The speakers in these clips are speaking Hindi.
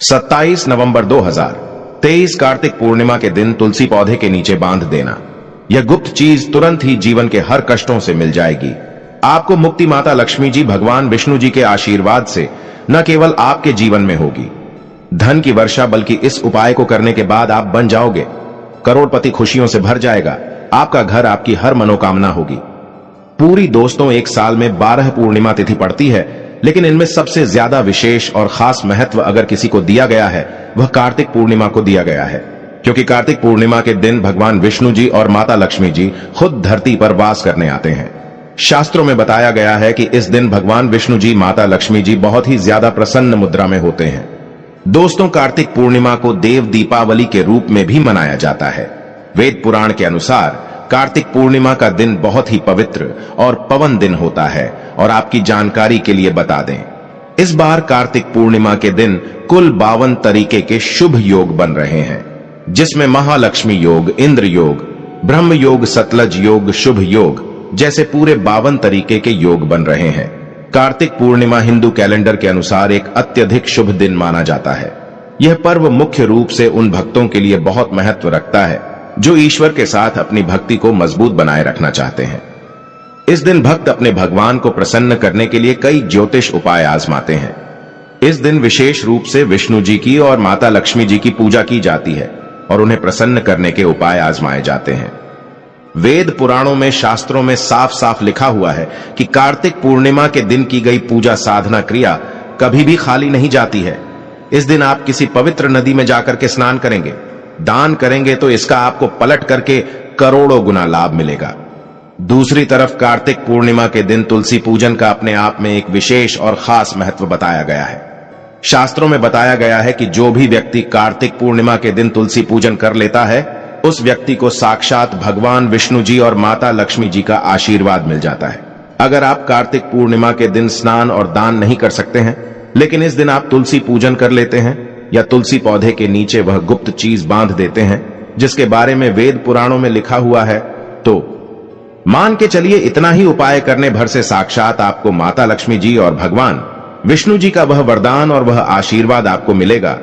27 नवंबर 2023 कार्तिक पूर्णिमा के दिन तुलसी पौधे के नीचे बांध देना। यह गुप्त चीज तुरंत ही जीवन के हर कष्टों से मिल जाएगी। आपको मुक्ति माता लक्ष्मी जी भगवान विष्णु जी के आशीर्वाद से न केवल आपके जीवन में होगी धन की वर्षा, बल्कि इस उपाय को करने के बाद आप बन जाओगे करोड़पति। खुशियों से भर जाएगा आपका घर, आपकी हर मनोकामना होगी पूरी। दोस्तों, एक साल में 12 पूर्णिमा तिथि पड़ती है, लेकिन इनमें सबसे ज्यादा विशेष और खास महत्व अगर किसी को दिया गया है वह कार्तिक पूर्णिमा को दिया गया है, क्योंकि कार्तिक पूर्णिमा के दिन भगवान विष्णु जी और माता लक्ष्मी जी खुद धरती पर वास करने आते हैं। शास्त्रों में बताया गया है कि इस दिन भगवान विष्णु जी, माता लक्ष्मी जी बहुत ही ज्यादा प्रसन्न मुद्रा में होते हैं। दोस्तों, कार्तिक पूर्णिमा को देव दीपावली के रूप में भी मनाया जाता है। वेद पुराण के अनुसार कार्तिक पूर्णिमा का दिन बहुत ही पवित्र और पवन दिन होता है। और आपकी जानकारी के लिए बता दें, इस बार कार्तिक पूर्णिमा के दिन कुल 52 तरीके के शुभ योग बन रहे हैं, जिसमें महालक्ष्मी योग, इंद्र योग, ब्रह्म योग, सतलज योग, शुभ योग जैसे पूरे 52 तरीके के योग बन रहे हैं। कार्तिक पूर्णिमा हिंदू कैलेंडर के अनुसार एक अत्यधिक शुभ दिन माना जाता है। यह पर्व मुख्य रूप से उन भक्तों के लिए बहुत महत्व रखता है जो ईश्वर के साथ अपनी भक्ति को मजबूत बनाए रखना चाहते हैं। इस दिन भक्त अपने भगवान को प्रसन्न करने के लिए कई ज्योतिष उपाय आजमाते हैं। इस दिन विशेष रूप से विष्णु जी की और माता लक्ष्मी जी की पूजा की जाती है और उन्हें प्रसन्न करने के उपाय आजमाए जाते हैं। वेद पुराणों में, शास्त्रों में साफ साफ लिखा हुआ है कि कार्तिक पूर्णिमा के दिन की गई पूजा साधना क्रिया कभी भी खाली नहीं जाती है। इस दिन आप किसी पवित्र नदी में जाकर के स्नान करेंगे, दान करेंगे तो इसका आपको पलट करके करोड़ों गुना लाभ मिलेगा। दूसरी तरफ कार्तिक पूर्णिमा के दिन तुलसी पूजन का अपने आप में एक विशेष और खास महत्व बताया गया है। शास्त्रों में बताया गया है कि जो भी व्यक्ति कार्तिक पूर्णिमा के दिन तुलसी पूजन कर लेता है, उस व्यक्ति को साक्षात भगवान विष्णु जी और माता लक्ष्मी जी का आशीर्वाद मिल जाता है। अगर आप कार्तिक पूर्णिमा के दिन स्नान और दान नहीं कर सकते हैं, लेकिन इस दिन आप तुलसी पूजन कर लेते हैं या तुलसी पौधे के नीचे वह गुप्त चीज बांध देते हैं जिसके बारे में वेद पुराणों में लिखा हुआ है, तो मान के चलिए इतना ही उपाय करने भर से साक्षात आपको माता लक्ष्मी जी और भगवान विष्णु जी का वह वरदान और वह आशीर्वाद आपको मिलेगा,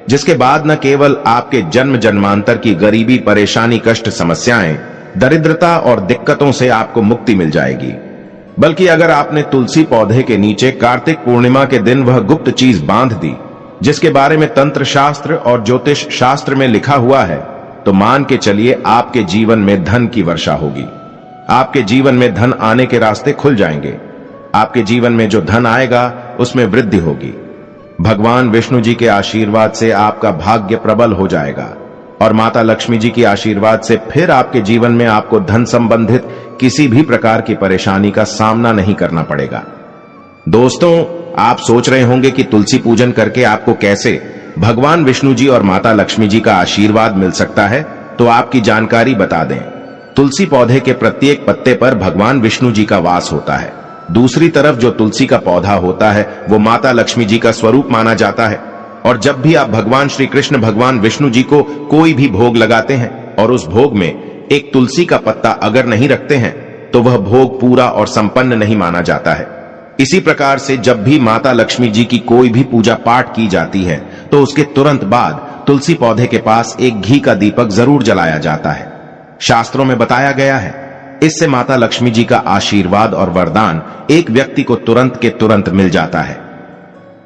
जिसके बाद न केवल आपके जन्म जन्मांतर की गरीबी, परेशानी, कष्ट, समस्याएं, दरिद्रता और दिक्कतों से आपको मुक्ति मिल जाएगी, बल्कि अगर आपने तुलसी पौधे के नीचे कार्तिक पूर्णिमा के दिन वह गुप्त चीज बांध दी जिसके बारे में तंत्र शास्त्र और ज्योतिष शास्त्र में लिखा हुआ है, तो मान के चलिए आपके जीवन में धन की वर्षा होगी। आपके जीवन में धन आने के रास्ते खुल जाएंगे। आपके जीवन में जो धन आएगा उसमें वृद्धि होगी। भगवान विष्णु जी के आशीर्वाद से आपका भाग्य प्रबल हो जाएगा और माता लक्ष्मी जी के आशीर्वाद से फिर आपके जीवन में आपको धन संबंधित किसी भी प्रकार की परेशानी का सामना नहीं करना पड़ेगा। दोस्तों, आप सोच रहे होंगे कि तुलसी पूजन करके आपको कैसे भगवान विष्णु जी और माता लक्ष्मी जी का आशीर्वाद मिल सकता है, तो आपकी जानकारी बता दें। तुलसी पौधे के प्रत्येक पत्ते पर भगवान विष्णु जी का वास होता है। दूसरी तरफ जो तुलसी का पौधा होता है वो माता लक्ष्मी जी का स्वरूप माना जाता है। और जब भी आप भगवान श्री कृष्ण, भगवान विष्णु जी को कोई भी भोग लगाते हैं और उस भोग में एक तुलसी का पत्ता अगर नहीं रखते हैं, तो वह भोग पूरा और संपन्न नहीं माना जाता है। इसी प्रकार से जब भी माता लक्ष्मी जी की कोई भी पूजा पाठ की जाती है, तो उसके तुरंत बाद तुलसी पौधे के पास एक घी का दीपक जरूर जलाया जाता है। शास्त्रों में बताया गया है, इससे माता लक्ष्मी जी का आशीर्वाद और वरदान एक व्यक्ति को तुरंत के तुरंत मिल जाता है।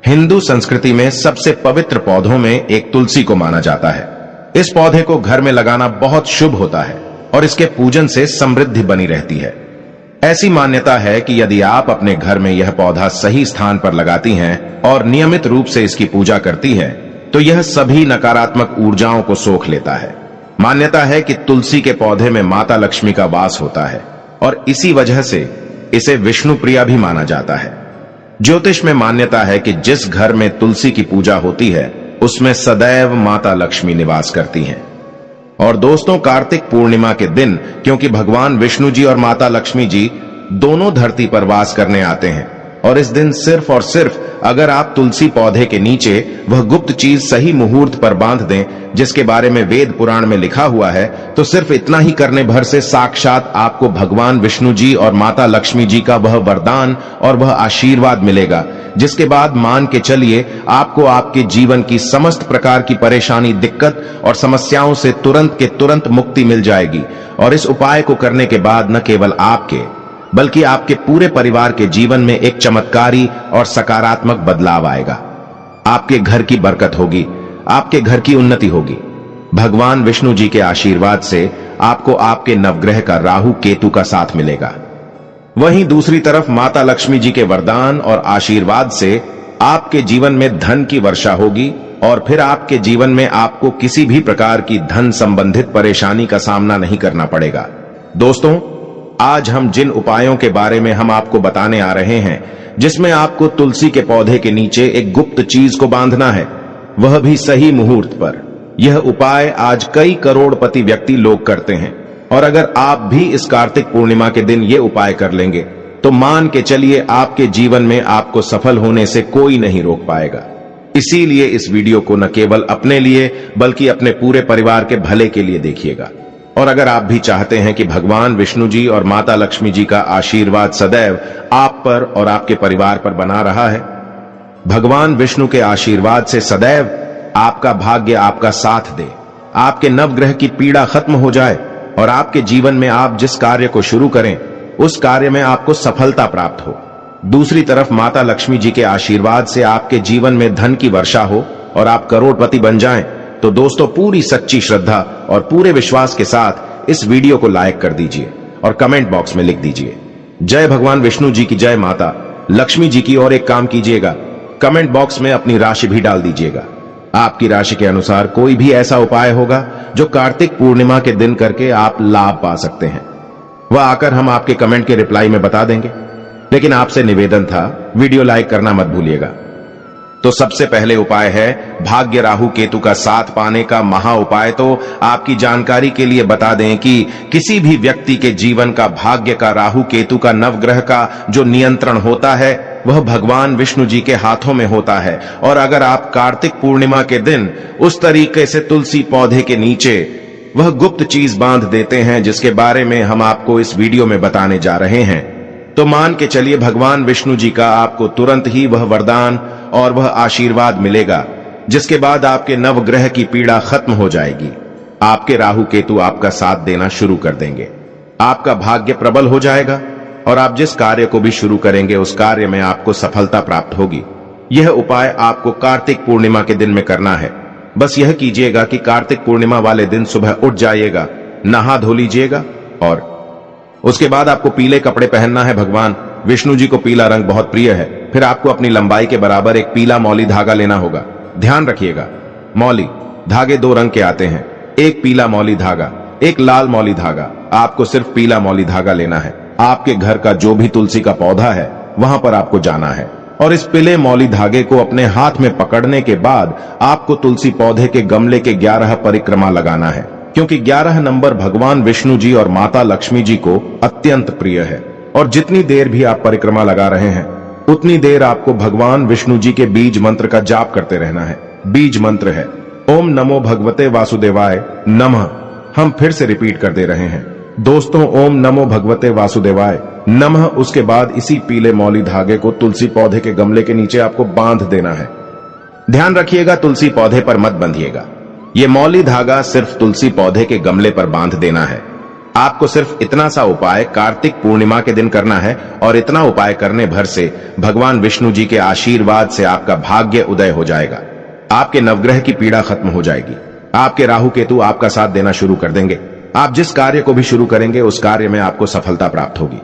हिंदू संस्कृति में सबसे पवित्र पौधों में एक तुलसी को माना जाता है। इस पौधे को घर में लगाना बहुत शुभ होता है और इसके पूजन से समृद्धि बनी रहती है। ऐसी मान्यता है कि यदि आप अपने घर में यह पौधा सही स्थान पर लगाती हैं और नियमित रूप से इसकी पूजा करती है, तो यह सभी नकारात्मक ऊर्जाओं को सोख लेता है। मान्यता है कि तुलसी के पौधे में माता लक्ष्मी का वास होता है और इसी वजह से इसे विष्णु प्रिया भी माना जाता है। ज्योतिष में मान्यता है कि जिस घर में तुलसी की पूजा होती है उसमें सदैव माता लक्ष्मी निवास करती हैं। और दोस्तों, कार्तिक पूर्णिमा के दिन क्योंकि भगवान विष्णु जी और माता लक्ष्मी जी दोनों धरती पर वास करने आते हैं और इस दिन सिर्फ और सिर्फ अगर आप तुलसी पौधे के नीचे वह गुप्त चीज सही मुहूर्त पर बांध दें जिसके बारे में वेद पुराण में लिखा हुआ है, तो सिर्फ इतना ही करने भर से साक्षात आपको भगवान विष्णु जी और माता लक्ष्मी जी का वह वरदान और वह आशीर्वाद मिलेगा, जिसके बाद मान के चलिए आपको आपके जीवन की समस्त प्रकार की परेशानी, दिक्कत और समस्याओं से तुरंत के तुरंत मुक्ति मिल जाएगी। और इस उपाय को करने के बाद न केवल आपके बल्कि आपके पूरे परिवार के जीवन में एक चमत्कारी और सकारात्मक बदलाव आएगा। आपके घर की बरकत होगी, आपके घर की उन्नति होगी। भगवान विष्णु जी के आशीर्वाद से आपको आपके नवग्रह का राहु केतु का साथ मिलेगा। वहीं दूसरी तरफ माता लक्ष्मी जी के वरदान और आशीर्वाद से आपके जीवन में धन की वर्षा होगी और फिर आपके जीवन में आपको किसी भी प्रकार की धन संबंधित परेशानी का सामना नहीं करना पड़ेगा। दोस्तों, आज हम जिन उपायों के बारे में हम आपको बताने आ रहे हैं, जिसमें आपको तुलसी के पौधे के नीचे एक गुप्त चीज को बांधना है, वह भी सही मुहूर्त पर। यह उपाय आज कई करोड़पति व्यक्ति लोग करते हैं और अगर आप भी इस कार्तिक पूर्णिमा के दिन ये उपाय कर लेंगे तो मान के चलिए आपके जीवन में आपको सफल होने से कोई नहीं रोक पाएगा। इसीलिए इस वीडियो को न केवल अपने लिए बल्कि अपने पूरे परिवार के भले के लिए देखिएगा। और अगर आप भी चाहते हैं कि भगवान विष्णु जी और माता लक्ष्मी जी का आशीर्वाद सदैव आप पर और आपके परिवार पर बना रहा है, भगवान विष्णु के आशीर्वाद से सदैव आपका भाग्य आपका साथ दे, आपके नवग्रह की पीड़ा खत्म हो जाए और आपके जीवन में आप जिस कार्य को शुरू करें उस कार्य में आपको सफलता प्राप्त हो। दूसरी तरफ माता लक्ष्मी जी के आशीर्वाद से आपके जीवन में धन की वर्षा हो और आप करोड़पति बन जाएं, तो दोस्तों पूरी सच्ची श्रद्धा और पूरे विश्वास के साथ इस वीडियो को लाइक कर दीजिए और कमेंट बॉक्स में लिख दीजिए जय भगवान विष्णु जी की, जय माता लक्ष्मी जी की। और एक काम कीजिएगा, कमेंट बॉक्स में अपनी राशि भी डाल दीजिएगा। आपकी राशि के अनुसार कोई भी ऐसा उपाय होगा जो कार्तिक पूर्णिमा के दिन करके आप लाभ पा सकते हैं, वह आकर हम आपके कमेंट के रिप्लाई में बता देंगे। लेकिन आपसे निवेदन था, वीडियो लाइक करना मत भूलिएगा। तो सबसे पहले उपाय है भाग्य राहु केतु का साथ पाने का महा उपाय। तो आपकी जानकारी के लिए बता दें कि किसी भी व्यक्ति के जीवन का भाग्य का राहु केतु का नवग्रह का जो नियंत्रण होता है वह भगवान विष्णु जी के हाथों में होता है। और अगर आप कार्तिक पूर्णिमा के दिन उस तरीके से तुलसी पौधे के नीचे वह गुप्त चीज बांध देते हैं जिसके बारे में हम आपको इस वीडियो में बताने जा रहे हैं, तो मान के चलिए भगवान विष्णु जी का आपको तुरंत ही वह वरदान और वह आशीर्वाद मिलेगा, जिसके बाद आपके नवग्रह की पीड़ा खत्म हो जाएगी। आपके राहु केतु आपका साथ देना शुरू कर देंगे, आपका भाग्य प्रबल हो जाएगा और आप जिस कार्य को भी शुरू करेंगे उस कार्य में आपको सफलता प्राप्त होगी। यह उपाय आपको कार्तिक पूर्णिमा के दिन में करना है। बस यह कीजिएगा कि कार्तिक पूर्णिमा वाले दिन सुबह उठ जाइएगा, नहा धो लीजिएगा और उसके बाद आपको पीले कपड़े पहनना है। भगवान विष्णु जी को पीला रंग बहुत प्रिय है। फिर आपको अपनी लंबाई के बराबर एक पीला मौली धागा लेना होगा। ध्यान रखिएगा, मौली धागे दो रंग के आते हैं, एक पीला मौली धागा, एक लाल मौली धागा। आपको सिर्फ पीला मौली धागा लेना है। आपके घर का जो भी तुलसी का पौधा है वहां पर आपको जाना है और इस पीले मौली धागे को अपने हाथ में पकड़ने के बाद आपको तुलसी पौधे के गमले के 11 परिक्रमा लगाना है, क्योंकि 11 नंबर भगवान विष्णु जी और माता लक्ष्मी जी को अत्यंत प्रिय है। और जितनी देर भी आप परिक्रमा लगा रहे हैं उतनी देर आपको भगवान विष्णु जी के बीज मंत्र का जाप करते रहना है। बीज मंत्र है ओम नमो भगवते वासुदेवाय नमः। हम फिर से रिपीट कर दे रहे हैं दोस्तों, ओम नमो भगवते वासुदेवाय नमः। उसके बाद इसी पीले मौली धागे को तुलसी पौधे के गमले के नीचे आपको बांध देना है। ध्यान रखिएगा, तुलसी पौधे पर मत बंधिएगा। ये मौली धागा सिर्फ तुलसी पौधे के गमले पर बांध देना है। आपको सिर्फ इतना सा उपाय कार्तिक पूर्णिमा के दिन करना है और इतना उपाय करने भर से भगवान विष्णु जी के आशीर्वाद से आपका भाग्य उदय हो जाएगा। आपके नवग्रह की पीड़ा खत्म हो जाएगी। आपके राहु केतु आपका साथ देना शुरू कर देंगे। आप जिस कार्य को भी शुरू करेंगे उस कार्य में आपको सफलता प्राप्त होगी।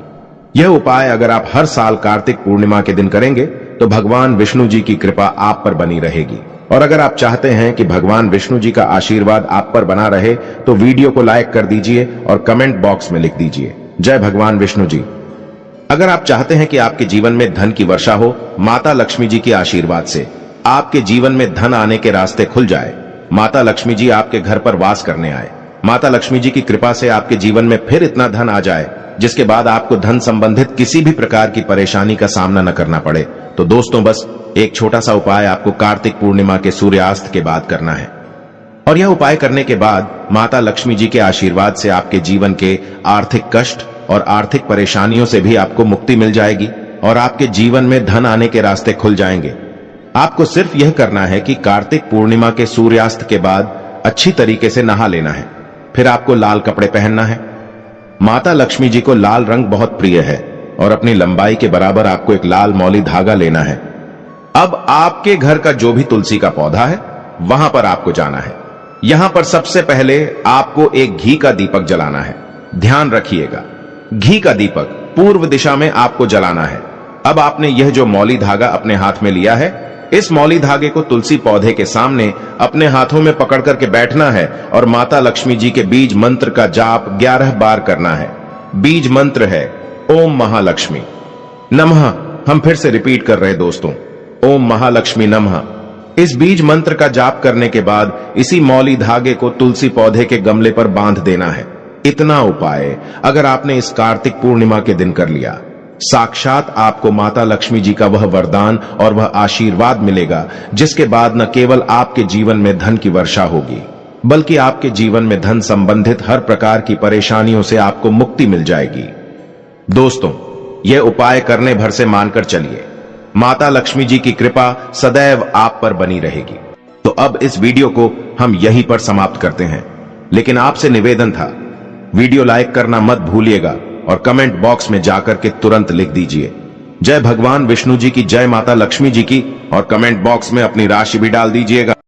यह उपाय अगर आप हर साल कार्तिक पूर्णिमा के दिन करेंगे तो भगवान विष्णु जी की कृपा आप पर बनी रहेगी। और अगर आप चाहते हैं कि भगवान विष्णु जी का आशीर्वाद आप पर बना रहे तो वीडियो को लाइक कर दीजिए और कमेंट बॉक्स में लिख दीजिए जय भगवान विष्णु जी। अगर आप चाहते हैं कि आपके जीवन में धन की वर्षा हो, माता लक्ष्मी जी के आशीर्वाद से आपके जीवन में धन आने के रास्ते खुल जाए, माता लक्ष्मी जी आपके घर पर वास करने आए, माता लक्ष्मी जी की कृपा से आपके जीवन में फिर इतना धन आ जाए जिसके बाद आपको धन संबंधित किसी भी प्रकार की परेशानी का सामना न करना पड़े। तो दोस्तों, बस एक छोटा सा उपाय आपको कार्तिक पूर्णिमा के सूर्यास्त के बाद करना है, और यह उपाय करने के बाद माता लक्ष्मी जी के आशीर्वाद से आपके जीवन के आर्थिक कष्ट और आर्थिक परेशानियों से भी आपको मुक्ति मिल जाएगी और आपके जीवन में धन आने के रास्ते खुल जाएंगे। आपको सिर्फ यह करना है कि कार्तिक पूर्णिमा के सूर्यास्त के बाद अच्छी तरीके से नहा लेना है। फिर आपको लाल कपड़े पहनना है। माता लक्ष्मी जी को लाल रंग बहुत प्रिय है और अपनी लंबाई के बराबर आपको एक लाल मौली धागा लेना है। अब आपके घर का जो भी तुलसी का पौधा है वहां पर आपको जाना है। यहां पर सबसे पहले आपको एक घी का दीपक जलाना है। ध्यान रखिएगा, घी का दीपक पूर्व दिशा में आपको जलाना है। अब आपने यह जो मौली धागा अपने हाथ में लिया है, इस मौली धागे को तुलसी पौधे के सामने अपने हाथों में पकड़ करके बैठना है और माता लक्ष्मी जी के बीज मंत्र का जाप 11 बार करना है। बीज मंत्र है ओम महालक्ष्मी नमः। हम फिर से रिपीट कर रहे दोस्तों, ओम महालक्ष्मी नमः। इस बीज मंत्र का जाप करने के बाद इसी मौली धागे को तुलसी पौधे के गमले पर बांध देना है। इतना उपाय अगर आपने इस कार्तिक पूर्णिमा के दिन कर लिया, साक्षात आपको माता लक्ष्मी जी का वह वरदान और वह आशीर्वाद मिलेगा, जिसके बाद न केवल आपके जीवन में धन की वर्षा होगी, बल्कि आपके जीवन में धन संबंधित हर प्रकार की परेशानियों से आपको मुक्ति मिल जाएगी। दोस्तों, यह उपाय करने भर से मानकर चलिए, माता लक्ष्मी जी की कृपा सदैव आप पर बनी रहेगी। तो अब इस वीडियो को हम यहीं पर समाप्त करते हैं, लेकिन आपसे निवेदन था, वीडियो लाइक करना मत भूलिएगा और कमेंट बॉक्स में जाकर के तुरंत लिख दीजिए जय भगवान विष्णु जी की, जय माता लक्ष्मी जी की, और कमेंट बॉक्स में अपनी राशि भी डाल दीजिएगा।